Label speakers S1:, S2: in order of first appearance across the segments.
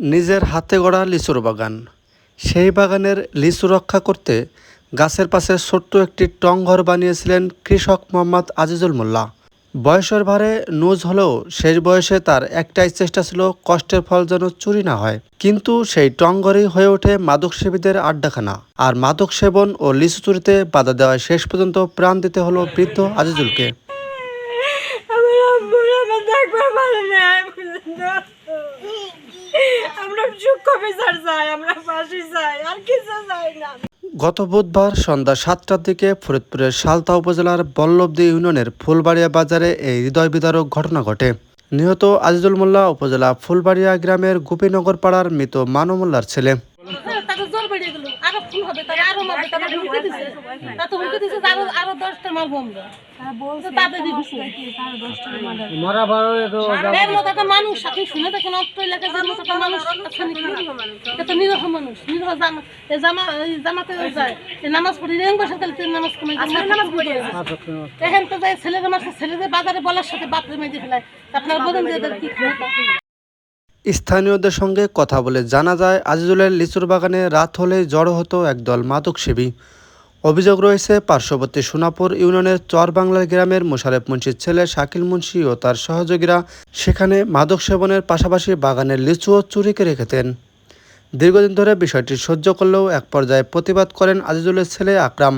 S1: নিজের হাতে গড়া লিচুর বাগান। সেই বাগানের লিচু রক্ষা করতে গাছের পাশে ছোট্ট একটি টংঘর বানিয়েছিলেন কৃষক মোহাম্মদ আজিজুল মোল্লা। বয়সের ভারে নুজ হলেও শেষ বয়সে তার একটাই চেষ্টা ছিল কষ্টের ফল যেন চুরি না হয়। কিন্তু সেই টংঘরই হয়ে ওঠে মাদকসেবীদের আড্ডাখানা। আর মাদক সেবন ও লিচু চুরিতে বাধা দেওয়ায় শেষ পর্যন্ত প্রাণ দিতে হলো বৃদ্ধ আজিজুলকে। গত বুধবার সন্ধ্যা 7টার দিকে ফরিদপুরের সালতা উপজেলার বল্লভদী ইউনিয়নের ফুলবাড়িয়া বাজারে এই হৃদয় বিদারক ঘটনা ঘটে। নিহত আজিজুল মোল্লা উপজেলা ফুলবাড়িয়া গ্রামের গোপীনগর পাড়ার মৃত মানু মোল্লার ছেলে। স্থানীয়দের সঙ্গে কথা বলে জানা যায়, আজিজুলের লিচুর বাগানে রাত হলেই জড়ো হতো একদল মাদকসেবী। অভিযোগ রয়েছে পার্শ্ববর্তী সোনাপুর ইউনিয়নের চরবাংলার গ্রামের মোশারেফ মুন্সির ছেলে শাকিল মুন্সি ও তার সহযোগীরা সেখানে মাদক সেবনের পাশাপাশি বাগানের লিচুও চুরি করে রেখেতেন। দীর্ঘদিন ধরে বিষয়টি সহ্য করলেও এক পর্যায়ে প্রতিবাদ করেন আজিজুলের ছেলে আকরাম।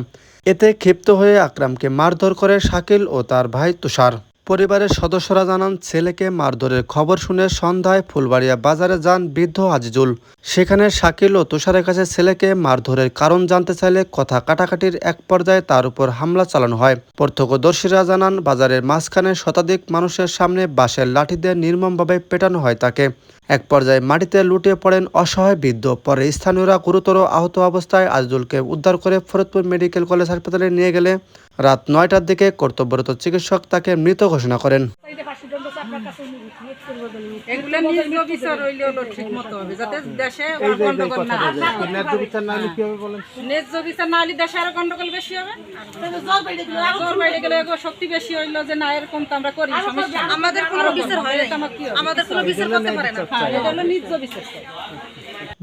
S1: এতে ক্ষিপ্ত হয়ে আকরামকে মারধর করে শাকিল ও তার ভাই তুষার। পরিবারের সদস্যরা জানান, ছেলেকে মারধরের খবর শুনে সন্ধ্যায় ফুলবাড়িয়া বাজারে যান বৃদ্ধ আজিজুল। সেখানে শাকিল ও তুষারের কাছে ছেলেকে মারধরের কারণ জানতে চাইলে কথা কাটাকাটির এক পর্যায়ে তার উপর হামলা চালানো হয়। প্রত্যক্ষদর্শীরা জানান, বাজারের মাঝখানে শতাধিক মানুষের সামনে বাঁশের লাঠি দিয়ে নির্মমভাবে পেটানো হয় তাকে। এক পর্যায়ে মাটিতে লুটিয়ে পড়েন অসহায় বৃদ্ধ। পরে স্থানীয়রা গুরুতর আহত অবস্থায় আজিজুলকে উদ্ধার করে ফরিদপুর মেডিকেল কলেজ হাসপাতালে নিয়ে গেলে রাত 9টার দিকে কর্তব্যরত চিকিৎসক তাকে মৃত ঘোষণা করেন।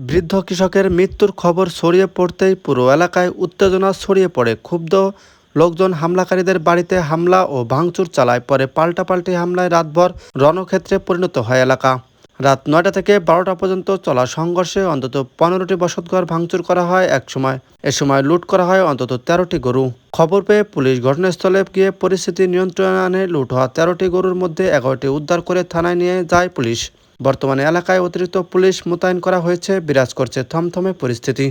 S1: বৃদ্ধ কৃষকের মৃত্যুর খবর ছড়িয়ে পড়তেই পুরো এলাকায় উত্তেজনা ছড়িয়ে পড়ে। ক্ষুব্ধ লোকজন হামলাকারীদের বাড়িতে হামলা ও ভাঙচুর চালায়। পরে পাল্টাপাল্টি হামলায় রাতভর রণক্ষেত্রে পরিণত হয় এলাকা। রাত 9টা থেকে 12টা পর্যন্ত চলা সংঘর্ষে অন্তত 15টি বসতঘর ভাঙচুর করা হয়। এ সময় লুট করা হয় অন্তত 13টি গরু। খবর পেয়ে পুলিশ ঘটনাস্থলে গিয়ে পরিস্থিতি নিয়ন্ত্রণে আনে। লুট হওয়া 13টি গরুর মধ্যে 11টি উদ্ধার করে থানায় নিয়ে যায় পুলিশ। বর্তমানে এলাকায় অতিরিক্ত পুলিশ মোতায়েন করা হয়েছে। বিরাজ করছে থমথমে পরিস্থিতি।